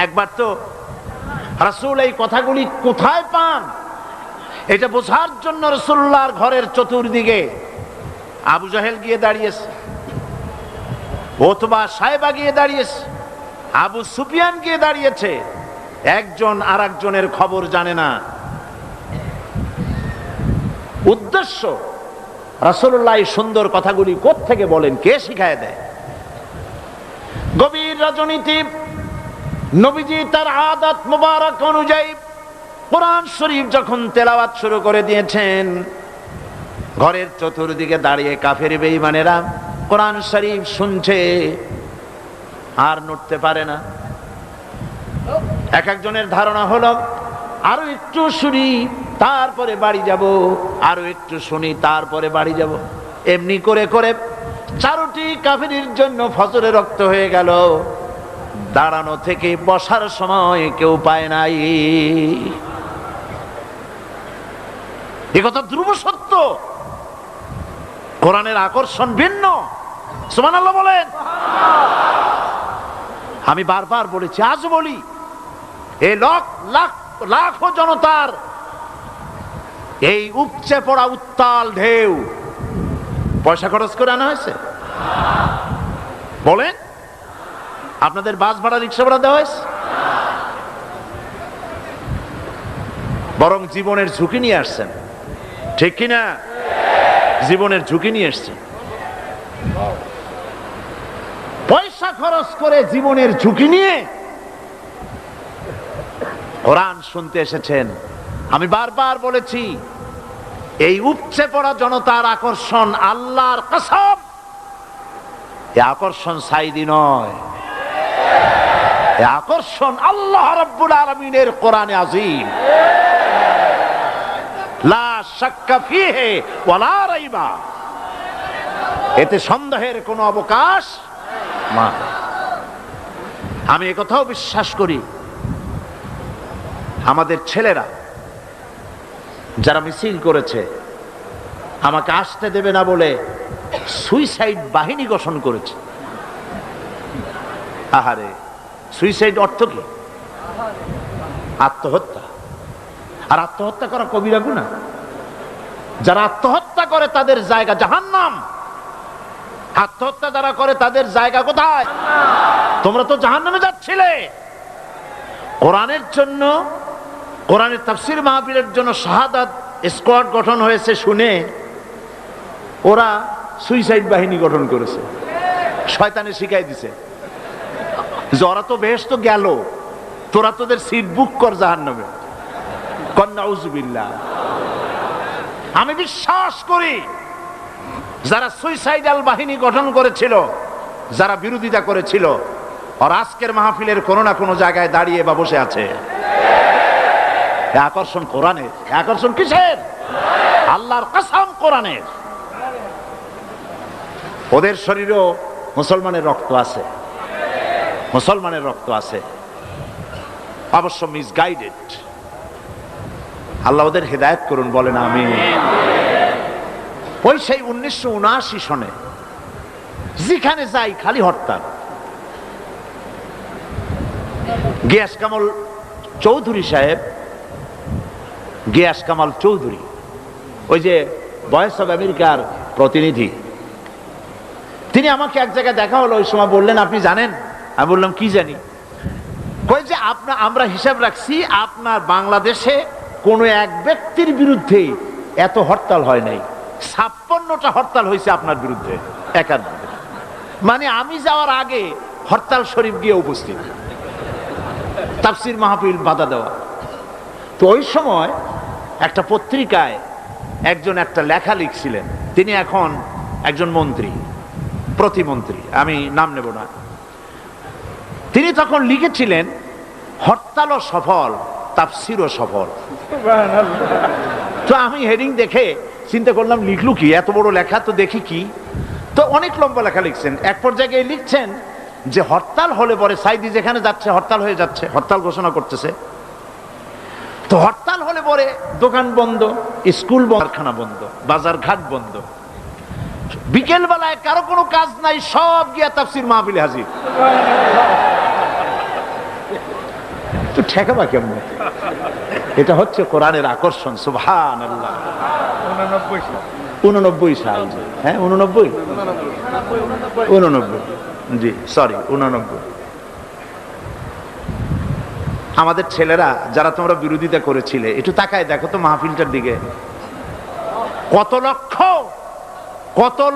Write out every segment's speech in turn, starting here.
একবার তো রাসূল এই কথাগুলি কোথায় পান এটা বোঝার জন্য রাসূলুল্লাহর ঘরের চতুর্দিকে আবু জাহেল গিয়ে দাঁড়িয়েছে, ওতবা সাহেবা গিয়ে দাঁড়িয়েছে, আবু সুফিয়ান গিয়ে দাঁড়িয়েছে। একজন আর একজনের খবর জানে না। উদ্দেশ্য রাসূলুল্লাহ এই সুন্দর কথাগুলি কোত্থেকে বলেন, কে শিখায় দেয়? গভীর রজনীতে নবীজি তার আদত মুবারক অনুযায়ী কোরআন শরীফ যখন তেলাওয়াত শুরু করে দিয়েছেন, ঘরের চতুর্দিকে দাঁড়িয়ে কাফের বেঈমানেরা কোরআন শরীফ শুনছে, আর নড়তে পারে না। এক একজনের ধারণা হলো আরো একটু শুনি তারপরে বাড়ি যাব, আরো একটু শুনি তারপরে বাড়ি যাব। এমনি করে করে চারটি কাফেরের জন্য ফজরে রক্ত হয়ে গেল। দাঁড়ানো থেকে বসার সময় কেউ পায় নাই। এ কথা ধ্রুব সত্য। কোরআনের আকর্ষণ ভিন্ন। সুবহানাল্লাহ বলেন। আমি বারবার বলেছি, আজ বলি, এই লাখো জনতার এই উপচে পড়া উত্তাল ঢেউ পয়সা খরচ করে আনা হয়েছে? বলেন, আপনাদের বাস ভাড়া রিক্সা ভাড়া দেওয়া হয়েছে? বরং জীবনের ঝুঁকি নিয়ে আসছেন, ঠিক কিনা? জীবনের ঝুঁকি নিয়ে এসছেন, পয়সা খরচ করে জীবনের ঝুঁকি নিয়ে কোরআন শুনতে এসেছেন। আমি বারবার বলেছি, এই উপচে পড়া জনতার আকর্ষণ আল্লাহর কসম, এই আকর্ষণ সাইদি নয়, এই আকর্ষণ আল্লাহ রাব্বুল আলামিনের কোরআনে আযীম। লা শাক্কা ফীহি ওয়ালা রাইবা, এতে সন্দেহের কোনো অবকাশ না। আমি একথাও বিশ্বাস করি, আমাদের ছেলেরা যারা মিছিল করেছে, আমাকে আসতে দেবে না বলে সুইসাইড বাহিনী গঠন করেছে। আহারে, সুইসাইড অর্থ কি? আত্মহত্যা। আর আত্মহত্যা করা কবিরা গুনাহ। যারা আত্মহত্যা করে তাদের জায়গা জাহান্নাম। আত্মহত্যা যারা করে তাদের জায়গা কোথায়? তোমরা তো জাহান্নামে যাচ্ছিলে। কোরআনের জন্য, কোরআনের তাফসীর মাহফিলের জন্য শাহাদাত স্কোয়াড গঠন হয়েছে শুনে ওরা সুইসাইড বাহিনী গঠন করেছে। শয়তানে শিখাই দিছে যে ওরা তো বেহেশত গেল, তোরা তোদের সিট বুক কর জাহান্নামে। নাউযুবিল্লাহ। আমি বিশ্বাস করি যারা সুইসাইডাল বাহিনী গঠন করেছিল, যারা বিরোধিতা করেছিল, আর আজকের মাহফিলের কোনো না কোনো জায়গায় দাঁড়িয়ে বা বসে আছে। আকর্ষণ কোরআনের। আকর্ষণ কিসের? আল্লাহর কসম কোরআনের। ওদের শরীরেও মুসলমানের রক্ত আছে, মুসলমানের রক্ত আছে, অবশ্য মিসগাইডেড। আল্লাহ ওদের হেদায়েত করুন, বলেন আমিন। ওই সেই 1979 সনে যেখানে যাই খালি হরতাল। গিয়াস কামাল চৌধুরী সাহেব, গিয়াস কামাল চৌধুরী, ওই যে ভয়েস অফ আমেরিকার প্রতিনিধি, তিনি আমাকে এক জায়গায় দেখা হলো। ওই সময় বললেন, আপনি জানেন? আমি বললাম, কি জানি? কই যে আমরা হিসাব রাখছি আপনার বাংলাদেশে কোন এক ব্যক্তির বিরুদ্ধে এত হরতাল হয় নাই। 56টা হরতাল হয়েছে আপনার বিরুদ্ধে একাধারে। মানে আমি যাওয়ার আগে হরতাল শরীফ গিয়ে উপস্থিত, তাফসীর মাহফিল বাধা দেওয়া। তো ওই সময় একটা পত্রিকায় একজন একটা লেখা লিখছিলেন, তিনি এখন একজন মন্ত্রী, প্রতিমন্ত্রী, আমি নাম নেব না। তিনি তখন লিখেছিলেন, হরতালও সফল, তাফসীরও সফল। তো আমি হেডিং দেখে চিন্তা করলাম, লিখলু কি? এত বড় লেখা, তো দেখি কি। তো অনেক লম্বা লেখা লিখছেন। এক পর্যায়ে লিখছেন যে হরতাল হলে পরে সাইদি যেখানে যাচ্ছে হরতাল হয়ে যাচ্ছে, হরতাল ঘোষণা করতেছে। তো হরতাল হলে পরে দোকান বন্ধ, স্কুল বন্ধ, কারখানা বন্ধ, বাজার ঘাট বন্ধ। বিকেল বেলায় কারো কোনো কাজ নাই, সব গিয়া তাফসীর মাহফিলে হাজির। তো ঠেকাবা কেমন? এটা হচ্ছে কোরআনের আকর্ষণ। সুবহানাল্লাহ। 89 সাল। হ্যাঁ 89, জি সরি 89। আমাদের ছেলেরা যারা তোমরা বিরোধিতা করেছিলে, একটু তাকায় দেখো তো মাহফিলটার দিকে, কত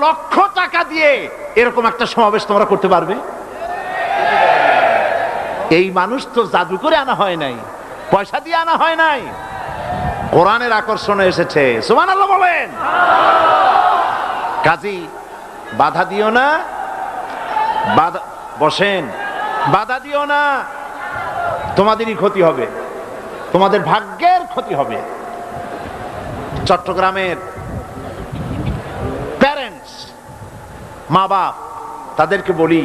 লক্ষ টাকা দিয়ে এরকম একটা সমাবেশ তোমরা করতে পারবে? এই মানুষ তো জাদু করে আনা হয় নাই, পয়সা দিয়ে আনা হয় নাই, কোরআনের আকর্ষণে এসেছে। সুবহানাল্লাহ বলেন। কাজী বাধা দিও না, বসেন, বাধা দিও না, তোমাদেরই ক্ষতি হবে, তোমাদের ভাগ্যের ক্ষতি হবে। চট্টগ্রামের প্যারেন্টস, মা বাপ, তাদেরকে বলি,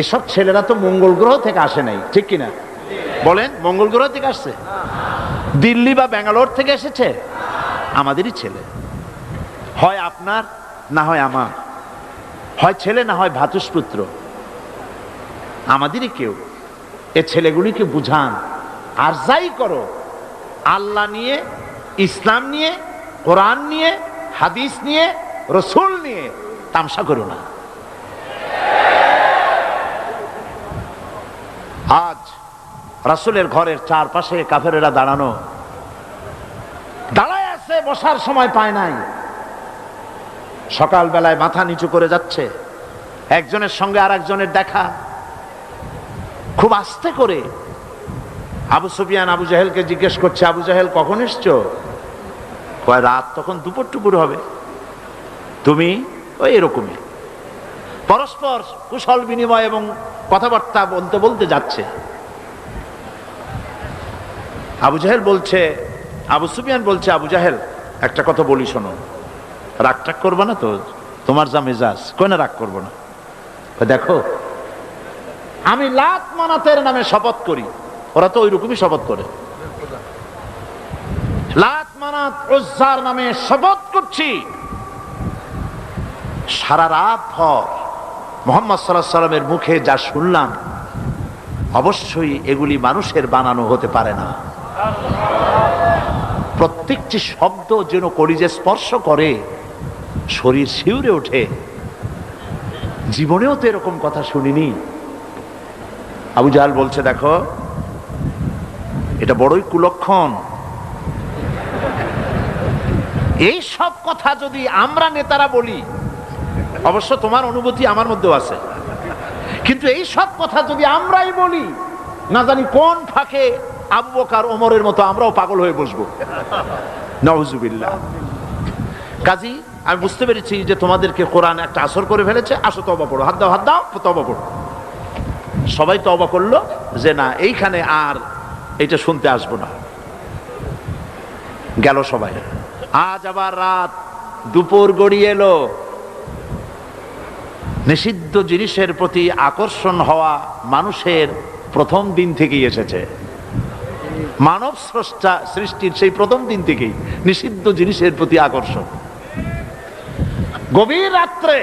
এসব ছেলেরা তো মঙ্গল গ্রহ থেকে আসে নাই, ঠিক কিনা বলেন? মঙ্গল গ্রহ থেকে আসছে? দিল্লি বা ব্যাঙ্গালোর থেকে এসেছে? আমাদেরই ছেলে, হয় আপনার না হয় আমার, হয় ছেলে না হয় ভ্রাতুষ্পুত্র, আমাদেরই কেউ। এ ছেলেগুলিকে বুঝান, আর যাই করো আল্লাহ নিয়ে, ইসলাম নিয়ে, কোরআন নিয়ে, হাদিস নিয়ে, রসুল নিয়ে তামসা করো না। আজ রাসূলের ঘরের চারপাশে কাফেরেরা দাঁড়ায় আছে, বসার সময় পায় নাই। সকাল বেলায় মাথা নিচু করে যাচ্ছে, একজনের সঙ্গে আর একজনের দেখা, খুব আস্তে করে। আবু সুফিয়ান আবু জাহেলকে জিজ্ঞেস করছে, আবু জাহেল কখন এসছো? কয় রাত তখন দুপুর হবে। তুমি? ওই এরকমই। পরস্পর কুশল বিনিময় এবং কথাবার্তা বলতে বলতে যাচ্ছে। আবু জাহেল বলছে, আবু সুফিয়ান বলছে, আবু জাহেল একটা কথা বলি শোনো, রাগ টাগ করবে না তো? তোমার যা মেজাজ, কই না রাগ করবো না। দেখো আমি লাত মানাতের নামে শপথ করি, ওরা তো ওইরকমই শপথ করে। লাত মানাত উজ্জার নামে শপথ করছি, সারা রাত ভর মুহাম্মদ সাল্লাল্লাহু আলাইহি ওয়াসাল্লামের মুখে যা শুনলাম, অবশ্যই এগুলি মানুষের বানানো হতে পারে না। প্রত্যেকটি শব্দ যেন কলিজে স্পর্শ করে, শরীর শিউরে ওঠে। জীবনেও তো এরকম কথা শুনিনি। আবু জাহেল বলছে, দেখো এটা বড়ই কুলক্ষণ। এই সব কথা যদি আমরা নেতারা বলি, অবশ্য তোমার অনুভূতি আমার মধ্যেও আছে, কিন্তু এই সব কথা যদি আমরাই বলি, না জানি কোন ফাঁকে আবু বকর ওমরের মতো আমরাও পাগল হয়ে বসবো। নাউজুবিল্লাহ। কাজী আমি বুঝতে পেরেছি যে তোমাদেরকে কোরআন একটা আসর করে ফেলেছে। আসো তওবা পড়ো, হাত দাও, তওবা পড়ো। সবাই তওবা করলো যে না, এইখানে আর এটা শুনতে আসবো না। গেল সবাই। আজ আবার রাত, দুপুর গড়িয়ে এলো। নিষিদ্ধ জিনিসের প্রতি আকর্ষণ হওয়া মানুষের প্রথম দিন থেকেই এসেছে। মানব স্রষ্টা সৃষ্টির সেই প্রথম দিন থেকেই নিষিদ্ধ জিনিসের প্রতি আকর্ষণ। গভীর রাত্রে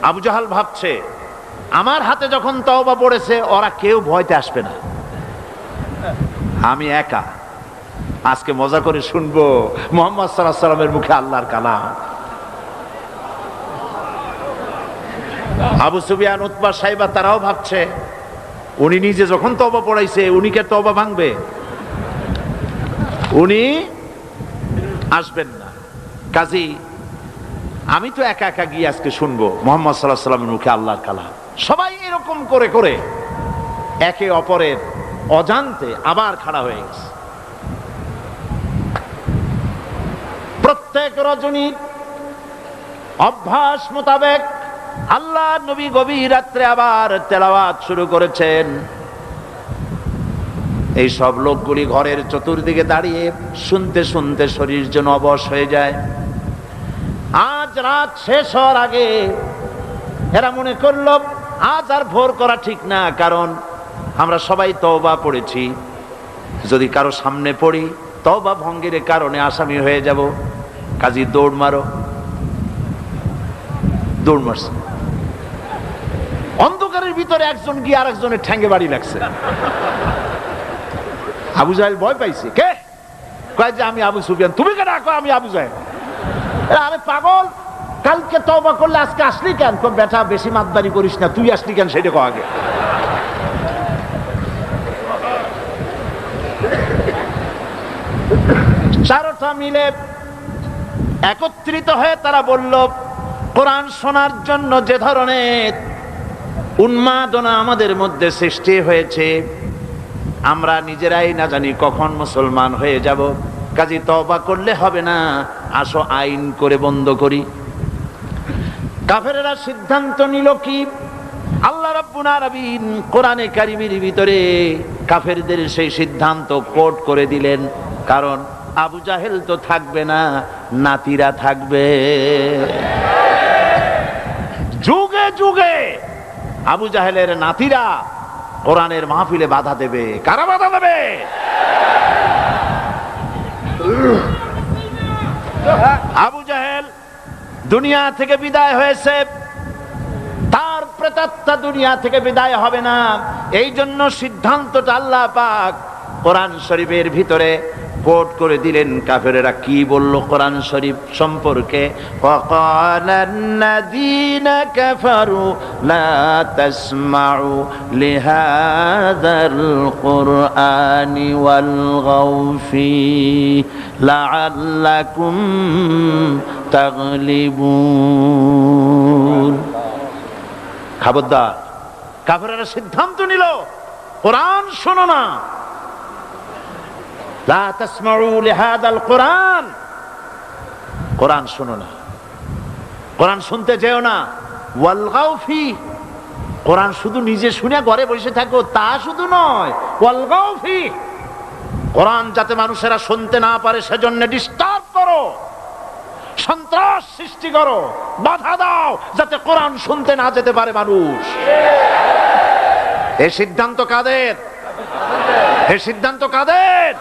আবু জাহাল ভাবছে, আমার হাতে যখন তওবা পড়েছে, ওরা কেউ ভয়তে আসবে না, আমি একা আজকে মজা করে শুনবো মুহাম্মদ সাল্লাল্লাহু আলাইহি ওয়াসাল্লামের মুখে আল্লাহর কালাম। আবু সুফিয়ান, উতবা, সাইবা তারাও ভাবছে, উনি নিজে যখন তওবা পড়াইছে, উনি কে তওবা ভাঙবে? উনি আসবেন না। কাজী আমি তো একা একা গিয়ে আজকে শুনবো মুহাম্মদ সাল্লাল্লাহু আলাইহি ওয়াসাল্লামের মুখে আল্লাহর কালাম। সবাই এরকম করে করে একে অপরের অজান্তে আবার খাড়া হয়ে গেছে। প্রত্যেক রজনীর অভ্যাস মোতাবেক আল্লাহ নবী গভীর রাত্রে আবার তেলাওয়াত শুরু করেছেন। এই সব লোকগুলি ঘরের চতুর্দিকে দাঁড়িয়ে শুনতে শুনতে শরীর যেন অবশ হয়ে যায়। আজ রাত শেষ হওয়ার আগে এরা মনে করল আজ আর ভোর করা ঠিক না, কারণ আমরা সবাই তওবা পড়েছি। যদি কারো সামনে পড়ি, তওবা ভঙ্গের কারণে আসামি হয়ে যাব। কাজী দৌড় মারো। দৌড় মারছে। অন্ধকারের ভিতরে একজন গিয়ে আর একজনের ঠ্যাঙ্গে বাড়ি লাগছে। আবু জাহেল ভয় পাইছে, কে কয় যে আমি আবু সুফিয়ান। তুমি কে ডাকো? আমি আবু জাহেল। আরে পাগল, কালকে তওবা করলে আজকে আসলি কেন? কোন বেটা বেশি মাতবারি করিস না, তুই আসলি কেন সেটা কো আগে। চারটা মিলে একত্রিত হয়ে তারা বলল, কোরআন শোনার জন্য যে ধরনের উন্মাদনা আমাদের মধ্যে সৃষ্টি হয়েছে, আমরা নিজেরাই না জানি কখন মুসলমান হয়ে যাব, কাজী তওবা করলে হবে না, আসো আইন করে বন্ধ করি। কাফেরেরা সিদ্ধান্ত নিল কি? আল্লাহ রাব্বুল আলামিন কোরআনে কারীমের ভিতরে কাফেরদের সেই সিদ্ধান্ত কোট করে দিলেন। কারণ আবু জাহেল তো থাকবে না, নাতিরা থাকবে। যুগে যুগে আবু জাহেলের নাতিরা কোরআনের মাহফিলে বাধা দেবে। কারা বাধা দেবে? আবু জাহেল দুনিয়া থেকে বিদায় হয়েছে, তার প্রেতাত্মা দুনিয়া থেকে বিদায় হবে না। এই জন্য সিদ্ধান্তটা আল্লাহ পাক কোরআন শরীফের ভিতরে কোট করে দিলেন। কাফেরেরা কি বলল কোরআন শরীফ সম্পর্কে? ওয়াকালান্নাযীনা কাফারু লা তাসমাউ লিহাযাল কুরআনি ওয়ালগাউ ফীহি লাআল্লাকুম তাগলিবুন। খবরদার, কাফেরেরা সিদ্ধান্ত নিল কোরআন শোনো না, লা তাসমাউ লিহাযাল কুরআন, কোরআন শোনো না, কোরআন শুনতে যেও না। ওয়ালগাউ ফি, কোরআন শুধু নিজে শুনে ঘরে বসে থাকো তা শুধু নয়, ওয়ালগাউ ফি, কোরআন যাতে মানুষেরা শুনতে না পারে সেজন্য ডিস্টার্ব করো, সন্ত্রাস সৃষ্টি করো, বাধা দাও যাতে কোরআন শুনতে না যেতে পারে মানুষ। এই সিদ্ধান্ত কাদের? এই সিদ্ধান্ত কাদের?